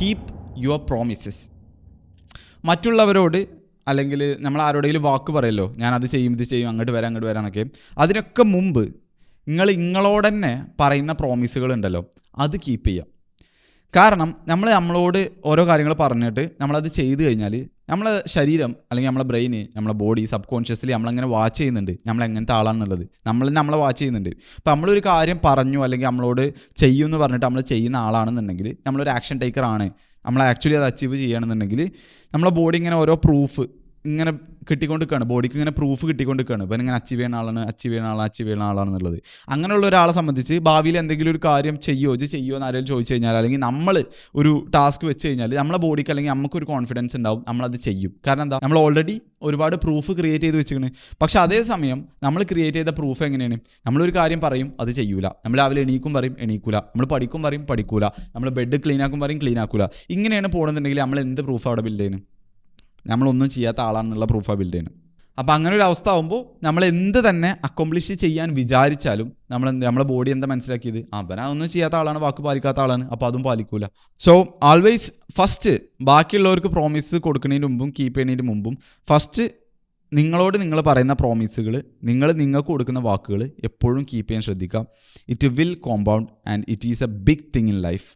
Keep your promises. മറ്റുള്ളവരോട് അല്ലെങ്കിൽ നമ്മൾ ആരോടെങ്കിലും വാക്ക് പറയല്ലോ, ഞാൻ അത് ചെയ്യും ഇത് ചെയ്യും അങ്ങോട്ട് വരാം എന്നൊക്കെ. അതിനൊക്കെ മുമ്പ് നിങ്ങളോട് തന്നെ പറയുന്ന പ്രോമിസുകൾ ഉണ്ടല്ലോ, അത് കീപ്പ് ചെയ്യുക. കാരണം നമ്മളോട് ഓരോ കാര്യങ്ങൾ പറഞ്ഞിട്ട് നമ്മളത് ചെയ്ത് കഴിഞ്ഞാൽ നമ്മളെ ശരീരം അല്ലെങ്കിൽ നമ്മളെ ബ്രെയിന്, നമ്മളെ ബോഡി സബ് കോൺഷ്യസ്ലി നമ്മളങ്ങനെ വാച്ച് ചെയ്യുന്നുണ്ട് നമ്മളെങ്ങനത്തെ ആളാണെന്നുള്ളത്. നമ്മളെ വാച്ച് ചെയ്യുന്നുണ്ട്. അപ്പോൾ നമ്മളൊരു കാര്യം പറഞ്ഞു അല്ലെങ്കിൽ നമ്മളോട് ചെയ്യുമെന്ന് പറഞ്ഞിട്ട് നമ്മൾ ചെയ്യുന്ന ആളാണെന്നുണ്ടെങ്കിൽ, നമ്മളൊരു ആക്ഷൻ ടേക്കർ ആണ്, നമ്മൾ ആക്ച്വലി അത് അച്ചീവ് ചെയ്യുകയാണെന്നുണ്ടെങ്കിൽ നമ്മളെ ബോഡി ഇങ്ങനെ ഓരോ പ്രൂഫ് ഇങ്ങനെ കിട്ടിക്കൊണ്ടിരിക്കുകയാണ്, ബോഡിക്ക് ഇങ്ങനെ പ്രൂഫ് കിട്ടിക്കൊണ്ടിരിക്കുകയാണ്. ഇപ്പം ഇങ്ങനെ അച്ചീവ് ചെയ്യുന്ന ആളാണെന്നുള്ളത്. അങ്ങനെയുള്ള ഒരാളെ സംബന്ധിച്ച് ഭാവിയിൽ എന്തെങ്കിലും ഒരു കാര്യം ചെയ്യുമോ എന്ന് ആരെങ്കിലും ചോദിച്ചു കഴിഞ്ഞാൽ, അല്ലെങ്കിൽ നമ്മൾ ഒരു ടാസ്ക് വെച്ച് കഴിഞ്ഞാൽ നമ്മളെ ബോഡിക്ക് അല്ലെങ്കിൽ നമുക്കൊരു കോൺഫിഡൻസ് ഉണ്ടാവും, നമ്മളത് ചെയ്യും. കാരണം എന്താ, നമ്മൾ ഓൾറെഡി ഒരുപാട് പ്രൂഫ് ക്രിയേറ്റ് ചെയ്ത് വെച്ചിരിക്കുന്നു. പക്ഷെ അതേസമയം നമ്മൾ ക്രിയേറ്റ് ചെയ്ത പ്രൂഫ് എങ്ങനെയാണ്, നമ്മളൊരു കാര്യം പറയും അത് ചെയ്യൂല, നമ്മൾ രാവിലെ എണീക്കും പറയും എണീക്കൂല, നമ്മൾ പഠിക്കും പഠിക്കൂല, നമ്മൾ ബെഡ് ക്ലീനാക്കും പറയും ക്ലീനാക്കൂല. ഇങ്ങനെയാണ് പോകുന്നുണ്ടെങ്കിൽ നമ്മൾ എന്ത് പ്രൂഫ് അവിടെ ബിൽഡ് ചെയ്യുന്നത്? നമ്മളൊന്നും ചെയ്യാത്ത ആളാണെന്നുള്ള പ്രൂഫാണ് ബിൽഡ് ചെയ്യുന്നത്. അപ്പോൾ അങ്ങനെ ഒരു അവസ്ഥ ആകുമ്പോൾ നമ്മൾ എന്ത് തന്നെ അക്കോംപ്ലിഷ് ചെയ്യാൻ വിചാരിച്ചാലും നമ്മളെ ബോഡി എന്താ മനസ്സിലാക്കിയത്, ഒന്നും ചെയ്യാത്ത ആളാണ്, വാക്ക് പാലിക്കാത്ത ആളാണ്, അപ്പോൾ അതും പാലിക്കൂല. സോ ആൾവേസ് ഫസ്റ്റ് ബാക്കിയുള്ളവർക്ക് പ്രോമിസ് കൊടുക്കുന്നതിന് മുമ്പും കീപ്പ് ചെയ്യുന്നതിന് മുമ്പും ഫസ്റ്റ് നിങ്ങളോട് നിങ്ങൾ പറയുന്ന പ്രോമിസുകൾ, നിങ്ങൾക്ക് കൊടുക്കുന്ന വാക്കുകൾ എപ്പോഴും കീപ്പ് ചെയ്യാൻ ശ്രദ്ധിക്കുക. It will compound and it is a big thing in life.